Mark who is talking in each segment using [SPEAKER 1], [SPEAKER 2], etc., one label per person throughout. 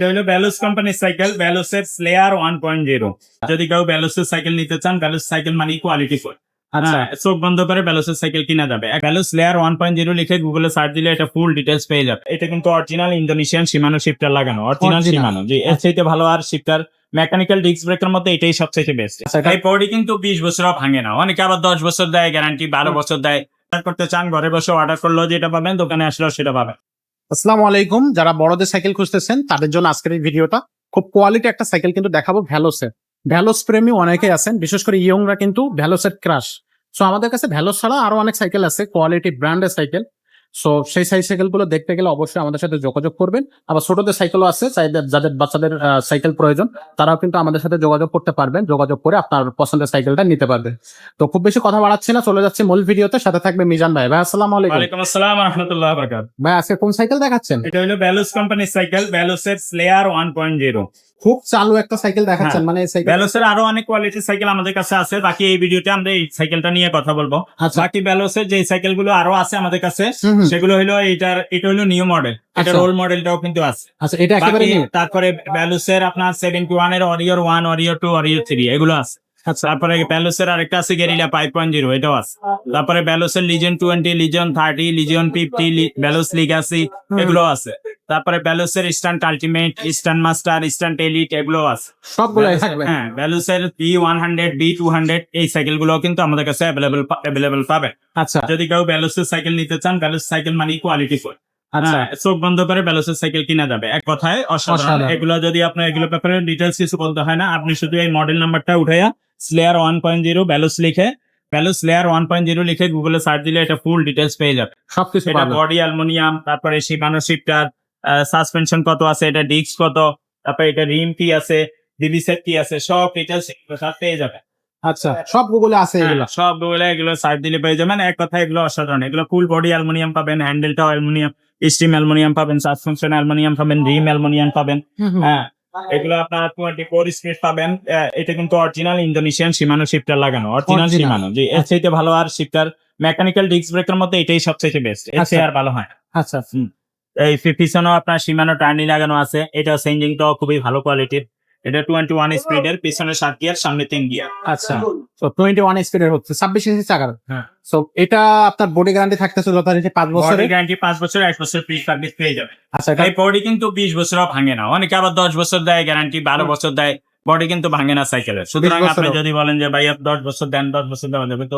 [SPEAKER 1] এটা হলো ভ্যালুস কোম্পানির সাইকেল, ভ্যালুসের স্লেয়ার 1.0। যদি কেউ ভ্যালুসের সাইকেল নিতে চান, ভ্যালুস সাইকেল মানে কোয়ালিটি ফুল।
[SPEAKER 2] আচ্ছা
[SPEAKER 1] চোখ বন্ধ করে ভ্যালুসের সাইকেল কিনা যাবে। ভ্যালুস লেয়ার 1.0 লিখে গুগলে সার্চ দিলে এটা ফুল ডিটেলস পেয়ে যাবে। এটা কিন্তু অরিজিনাল ইন্দোনেশিয়ান শিমানো শিফটার লাগানো, অরিজিনাল
[SPEAKER 2] Original।
[SPEAKER 1] শিমানো। জি, এর চাইতে ভালো আর শিফটার মেকানিক্যাল ডিস্ক ব্রেকের মধ্যে এটাই সবচেয়ে বেস্ট।
[SPEAKER 2] আচ্ছা, এটা-
[SPEAKER 1] এই বডি কিন্তু 20 বছরও ভাঙে না, অনেকে আবার 10 বছর দেয় গ্যারান্টি, 12 বছর দেয়। অর্ডার করতে চান ঘরে বসে অর্ডার করলেও যেটা পাবেন, দোকানে আসলেও সেটা পাবেন।
[SPEAKER 2] আসসালামু আলাইকুম। যারা বড়দের সাইকেল খুঁজতেছেন তাদের জন্য আজকের এই ভিডিওটা খুব কোয়ালিটি একটা সাইকেল কিন্তু দেখাবো ভ্যালোসের। ভ্যালোস প্রেমী অনেকেই আছেন, বিশেষ করে ইয়ংরা কিন্তু ভ্যালোসের ক্রাশ। সো আমাদের কাছে ভ্যালোস ছাড়া আরো অনেক সাইকেল আছে, কোয়ালিটি ব্র্যান্ডের সাইকেল। সো সেই সাইকেল গুলো দেখতে গেলে অবশ্যই আমাদের সাথে যোগাযোগ করবেন। আবার ছোটদের সাইকেলও আছে, যাদের বাচ্চাদের সাইকেল প্রয়োজন তারাও কিন্তু আমাদের সাথে যোগাযোগ করতে পারবেন। যোগাযোগ করে আপনার পছন্দের সাইকেলটা নিতে পারবেন। তো খুব বেশি কথা বাড়াচ্ছি না, চলে যাচ্ছে মূল ভিডিওতে। সাথে থাকবে মিজান ভাই। ভাই আসসালামু আলাইকুম।
[SPEAKER 1] ওয়ালাইকুম আসসালাম ওয়া রাহমাতুল্লাহি ওয়া বারাকাতুহু।
[SPEAKER 2] ভাই আজকে কোন সাইকেল দেখাচ্ছেন?
[SPEAKER 1] এটা হলো ভ্যালুস কোম্পানির সাইকেল, ভ্যালুসের স্লেয়ার 1.0।
[SPEAKER 2] খুব চালু একটা সাইকেল দেখাচ্ছেন,
[SPEAKER 1] হ্যাঁ।
[SPEAKER 2] মানে এই সাইকেল।
[SPEAKER 1] ভ্যালোসের আরো অনেক কোয়ালিটির সাইকেল আমাদের কাছে আছে, বাকি এই ভিডিওতে আমরা এই সাইকেলটা নিয়ে কথা বলবো।
[SPEAKER 2] আচ্ছা।
[SPEAKER 1] বাকি ভ্যালোসের যে সাইকেল গুলো আরো আছে আমাদের কাছে,
[SPEAKER 2] হুম হুম।
[SPEAKER 1] সেগুলো হলো এটা হলো নিউ মডেল, এটার
[SPEAKER 2] আচ্ছা।
[SPEAKER 1] ওল্ড মডেলটাও কিন্তু আছে।
[SPEAKER 2] আচ্ছা, এটা একেবারে
[SPEAKER 1] বাকি
[SPEAKER 2] নিউ।
[SPEAKER 1] তারপরে ভ্যালোসের আপনার 71 এর অরিয়র 1, অরিয়র 2, অরিয়র 3 এগুলো আছে।
[SPEAKER 2] আচ্ছা।
[SPEAKER 1] তারপরে ভ্যালোসের আরেকটা আছে গেরিলা 5.0, এটাও আছে। তারপরে ভ্যালোসের legion 20, legion 30, legion 50, Valos legacy এগুলো আছে। তারপরে ভ্যালোসের stand ultimate, stand master, stand elite এগুলো আছে।
[SPEAKER 2] সবগুলাই থাকবে।
[SPEAKER 1] হ্যাঁ, ভ্যালুসের B100, B200 এই সাইকেল গুলো কিন্তু আমাদের কাছে অ্যাভেলেবল পাবে।
[SPEAKER 2] আচ্ছা
[SPEAKER 1] যদি কেউ ভ্যালুসের সাইকেল নিতে চান, ভ্যালুস সাইকেল মানে কোয়ালিটি ফুল।
[SPEAKER 2] আচ্ছা।
[SPEAKER 1] চোখ বন্ধ করে ভ্যালুসের সাইকেল কিনা যাবে। এক কথায় অসাধারণ।
[SPEAKER 2] অসাধারণ।
[SPEAKER 1] এগুলো যদি আপনার এগুলো ব্যাপারে ডিটেলস কিছু বলতে হয় না, আপনি শুধু এই মডেল নাম্বারটা উঠাইয়া স্লেয়ার 1.0 ভ্যালুস লিখে, ভ্যালুস লেয়ার 1.0 লিখে গুগলে সার্চ দিলে এটা ফুল ডিটেলস পেয়ে যাবে।
[SPEAKER 2] সবকিছু
[SPEAKER 1] এটা
[SPEAKER 2] পাবেন।
[SPEAKER 1] বডি অ্যালুমিনিয়াম, তারপরে শিমানো শিফটার, সাসপেনশন কত আছে, এটা ডিস্ক কত, তারপরে এটা রিম কি আছে, ডিবি সেট কি আছে, সব ডিটেলস পেয়ে যাবে।
[SPEAKER 2] আচ্ছা, সব গুগলে আছে এগুলো।
[SPEAKER 1] সব গুলো এগুলো সার্চ দিলে পেয়ে যাবেন। এক কথা এগুলো অসাধারণ। এগুলো ফুল বডি অ্যালুমিনিয়াম পাবেন, হ্যান্ডেলটাও অ্যালুমিনিয়াম, স্টিম অ্যালুমিনিয়াম পাবেন, সাসপেনশন অ্যালুমিনিয়াম পাবেন, রিম অ্যালুমিনিয়াম পাবেন।
[SPEAKER 2] হুম হুম।
[SPEAKER 1] হ্যাঁ, এগুলো আপনার 24 স্পিড পাবেন। এটা কিন্তু অরিজিনাল ইন্দোনেশিয়ান শিমানো শিফটার লাগানো, অরিজিনাল
[SPEAKER 2] Original।
[SPEAKER 1] শিমানো। জি, এর চাইতে ভালো আর শিফটার মেকানিক্যাল ডিস্ক ব্রেকের মধ্যে এটাই সবচেয়ে বেস্ট, এর
[SPEAKER 2] আচ্ছা।
[SPEAKER 1] চেয়ে আর ভালো হয় না।
[SPEAKER 2] আচ্ছা
[SPEAKER 1] এই পিছনেও আপনার শিমানো টার্নি লাগানো আছে। এটা চেঞ্জিংটাও খুবই ভালো কোয়ালিটির। এটা 21 স্পিডের, পিছনে 7 গিয়ার, সামনে 3 গিয়ার।
[SPEAKER 2] আচ্ছা। তো 21 স্পিডের হচ্ছে 26 ইঞ্চি চাকার।
[SPEAKER 1] হ্যাঁ।
[SPEAKER 2] সো এটা আপনার বডি গ্যারান্টি থাকতেছে যথারীতি 5 বছরের।
[SPEAKER 1] গ্যারান্টি 5 বছর, 1 বছর ফ্রি সার্ভিস পেয়ে যাবে।
[SPEAKER 2] আচ্ছা, এটা
[SPEAKER 1] এই বডি কিন্তু 20 বছরও ভাঙে না, অনেকে আবার 10 বছর দেয় গ্যারান্টি, 12 বছর দেয়। বডি কিন্তু ভাঙে না সাইকেলের। সুতরাং আপনি
[SPEAKER 2] বছরও।
[SPEAKER 1] যদি বলেন যে ভাই 10 বছর দেন, 10 বছর দেওয়া যাবে, তো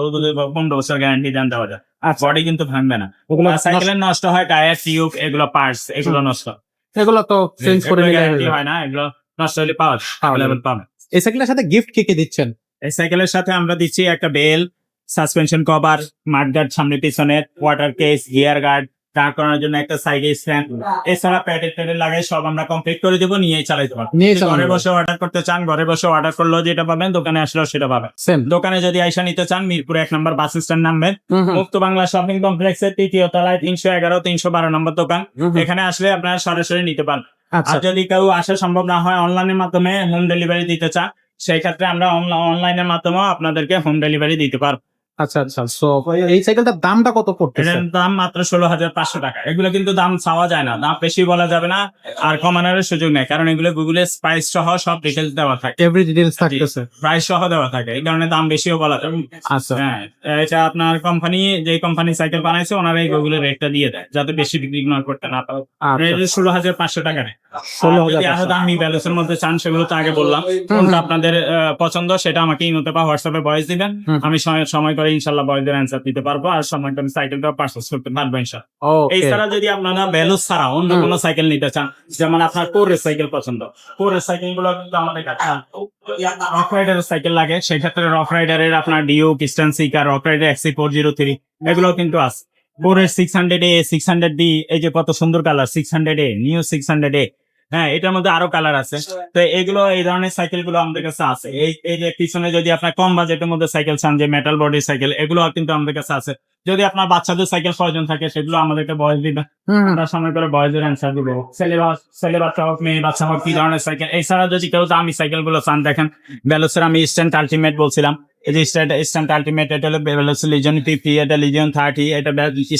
[SPEAKER 1] 15 বছর গ্যারান্টি দেন, দেওয়া যায়।
[SPEAKER 2] আচ্ছা।
[SPEAKER 1] বডি কিন্তু ভাঙবে না।
[SPEAKER 2] ওগুলো
[SPEAKER 1] সাইকেলের নষ্ট হয় টায়ার, টিউব, এগুলো পার্টস, এগুলো নষ্ট।
[SPEAKER 2] এগুলো তো চেঞ্জ করে নিলে হয়ে
[SPEAKER 1] গ্যারান্টি
[SPEAKER 2] যাবে।
[SPEAKER 1] হয় না, এগুলো নষ্ট হলে পাওয়া অ্যাভেলেবল পাবেন।
[SPEAKER 2] এই সাইকেলের সাথে গিফট কি কি দিচ্ছেন?
[SPEAKER 1] এই সাইকেলের সাথে আমরা দিচ্ছি একটা বেল, সাসপেনশন কভার, মাডগার্ড সামনে পিছনে, ওয়াটার কেস, গিয়ার গার্ড, দাঁড় করানোর জন্য একটা সাইকেল স্ট্যান্ড, এছাড়া প্যাডেল লাগাই সব আমরা কমপ্লিট করে দেবো, নিয়েই চালাইতে পারবো।
[SPEAKER 2] নিয়ে
[SPEAKER 1] ঘরে
[SPEAKER 2] চালানো
[SPEAKER 1] বসে অর্ডার করতে চান, ঘরে বসে অর্ডার করলেও যেটা পাবেন, দোকানে আসলেও সেটা পাবেন।
[SPEAKER 2] সেম।
[SPEAKER 1] দোকানে যদি আইসা নিতে চান, মিরপুরে 1 নম্বর বাস স্ট্যান্ড নামবেন, মুক্ত বাংলা শপিং কমপ্লেক্সের 3য় তলায় 311, 312 নম্বর দোকান। এখানে আসলে আপনারা সরাসরি নিতে পারেন।
[SPEAKER 2] আচ্ছা
[SPEAKER 1] আর যদি কেউ আসা সম্ভব না হয়, অনলাইনের মাধ্যমে হোম ডেলিভারি দিতে চান, সেই ক্ষেত্রে আমরা অনলাইনের মাধ্যমেও আপনাদেরকে হোম ডেলিভারি দিতে পারবো।
[SPEAKER 2] আচ্ছা আচ্ছা। সো এই সাইকেলটার দামটা কত পড়তেছে?
[SPEAKER 1] এটার দাম মাত্র 16,500 টাকা। এগুলো কিন্তু দাম চাওয়া যায় না, দাম বেশি বলা যাবে না, আর কমানোর সুযোগ নেই, কারণ এগুলো গুগলে প্রাইস সহ সব ডিটেলস দেওয়া থাকে,
[SPEAKER 2] এভরি ডিটেইলস থাকতেছে।
[SPEAKER 1] প্রাইস সহ দেওয়া থাকে, এই কারণে দাম বেশিও বলা যাবে না।
[SPEAKER 2] আচ্ছা।
[SPEAKER 1] হ্যাঁ, এটা আপনার কোম্পানি, যে কোম্পানি সাইকেল বানাইছে, ওনারা এই গুগলে রেটটা দিয়ে দেয় যাতে বেশি বিক্রি করতে না পারে।
[SPEAKER 2] আচ্ছা।
[SPEAKER 1] 16,500 টাকা নেয়।
[SPEAKER 2] 16,500
[SPEAKER 1] যদি আরো দামি ব্যালেন্সের মধ্যে চান, সেগুলো তো আগে বললাম, কোনটা আপনাদের পছন্দ সেটা আমাকে ইমোতে বা হোয়াটসঅ্যাপে ভয়েস দিবেন। আমি সময় করে ইনশাল্লাহ ভয়েসের অ্যান্সার দিতে পারবো, আর সময় করে সাইকেলটা পারচেজ করতে পারবো ইনশাল্লাহ।
[SPEAKER 2] ওকে।
[SPEAKER 1] এছাড়া যদি আপনারা ভ্যালুস ছাড়া অন্য কোনো সাইকেল নিতে চান, যেমন আপনার কোরের সাইকেল পছন্দ, কোরের সাইকেল গুলো কিন্তু আমাদের কাছে রক রাইডারের সাইকেল লাগে, সেক্ষেত্রে রক রাইডারের আপনার Duke, eastern seeker, rock rider XC403 এগুলো কিন্তু আছে। কোরের 600A, 600B, এই যে কত সুন্দর কালার, 600A, নিউ 600A। হ্যাঁ, এটার মধ্যে আরো কালার আছে। তো এগুলো, এই ধরনের সাইকেল গুলো আমাদের কাছে আছে। এই যে পিছনে যদি আপনার কম বাজেটের মধ্যে সাইকেল চান, যে মেটাল বডির সাইকেল, এগুলো কিন্তু আমাদের কাছে আছে। যদি আপনার বাচ্চাদের সাইকেল প্রয়োজন থাকে, সেগুলো আমাদেরকে বয়স দিবেন, আমরা সময় করে বয়সের অ্যান্সার দিব। ছেলে বাচ্চা হোক, মেয়ে বাচ্চা হোক, কি ধরনের সাইকেল। এছাড়া যদি কেউ দামি সাইকেল গুলো চান, দেখেন ভ্যালোসের আমি স্ট্যান্ড আলটিমেট বলছিলাম, এই যে স্ট্যান্ড আলটিমেট, এটা হলো লিজিয়ন 50, এটা লিজিয়ন 30, এটা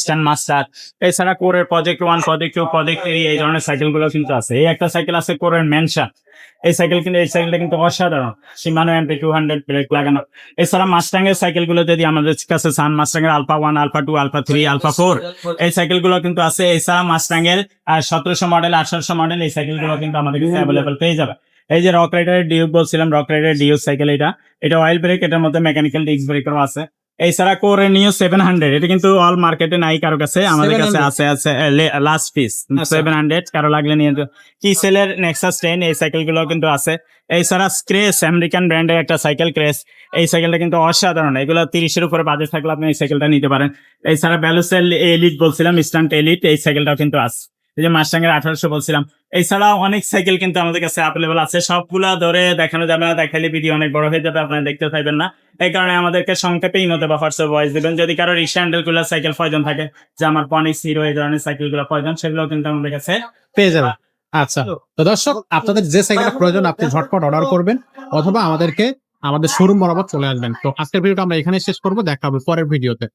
[SPEAKER 1] স্ট্যান্ড মাস্টার। এছাড়া কোরের প্রজেক্ট 1, প্রজেক্ট 2, প্রজেক্ট 3 এই ধরনের সাইকেল গুলো কিন্তু আছে। এই একটা সাইকেল আছে কোরের মেনশন, এই সাইকেলটা কিন্তু অসাধারণ, শিমানো এমপি 200 ব্রেক লাগানো। এছাড়া মাস্টাং এর সাইকেল গুলো যদি আমাদের কাছে চান, মাস্টাং এর আলফা 1, আলফা 2, আলফা 3, আলফা 4 এই সাইকেল গুলো কিন্তু আছে। এছাড়া মাস্টাং এর 1700 মডেল, 1800 মডেল এই সাইকেল গুলো কিন্তু আমাদের কাছে অ্যাভেলেবল পেয়ে যাবে। এই যে রক রাইডারের ডিউক বলছিলাম, রক রাইডারের ডিউক সাইকেল, এটা অয়েল ব্রেক, এটার মধ্যে মেকানিক্যাল ডিস্ক ব্রেকারও আছে। এছাড়া কোরে নিও 700, এটা কিন্তু অল মার্কেটে নাই কারো কাছে, আমাদের কাছে
[SPEAKER 2] 700
[SPEAKER 1] আছে লাস্ট পিস 700, কারো লাগলে নিয়ে কিসেলের নেক্সাস 10 এই সাইকেল গুলো কিন্তু আছে। এছাড়া ক্রেস, আমেরিকান ব্র্যান্ডের একটা সাইকেল ক্রেস, এই সাইকেলটা কিন্তু অসাধারণ, এগুলো 30-এর উপরে বাজেট থাকলে আপনি এই সাইকেলটা নিতে পারেন। এছাড়া ব্যালুসেল এলিট বলছিলাম, স্ট্যান্ড এলিট, এই সাইকেলটাও কিন্তু আছে। এই যে মাস্টাং এর 1800 বলছিলাম। এছাড়াও অনেক সাইকেল কিন্তু আমাদের কাছে অ্যাভেলেবল আছে, সবগুলা ধরে দেখানো যাবে না, দেখাইলে ভিডিও অনেক বড় হয়ে যাবে, আপনারা দেখতে পাইবেন না। এই কারণে আমাদেরকে সংক্ষেপে ইমোতে বা হোয়াটসঅ্যাপ ভয়েস দিবেন। যদি কারো রিক্সা হ্যান্ডেল গুলো সাইকেল প্রয়োজন থাকে, যে আমার পনিক্স হিরো এই ধরনের সাইকেল গুলো প্রয়োজন, সেগুলো কিন্তু আমাদের কাছে
[SPEAKER 2] পেয়ে যাবেন। আচ্ছা, তো দর্শক আপনাদের যে সাইকেলটা প্রয়োজন আপনি ঝটপট অর্ডার করবেন, অথবা আমাদের শোরুম বরাবর চলে আসবেন। তো আজকের ভিডিওটা আমরা এখানে শেষ করবো, দেখা হবে পরের ভিডিওতে।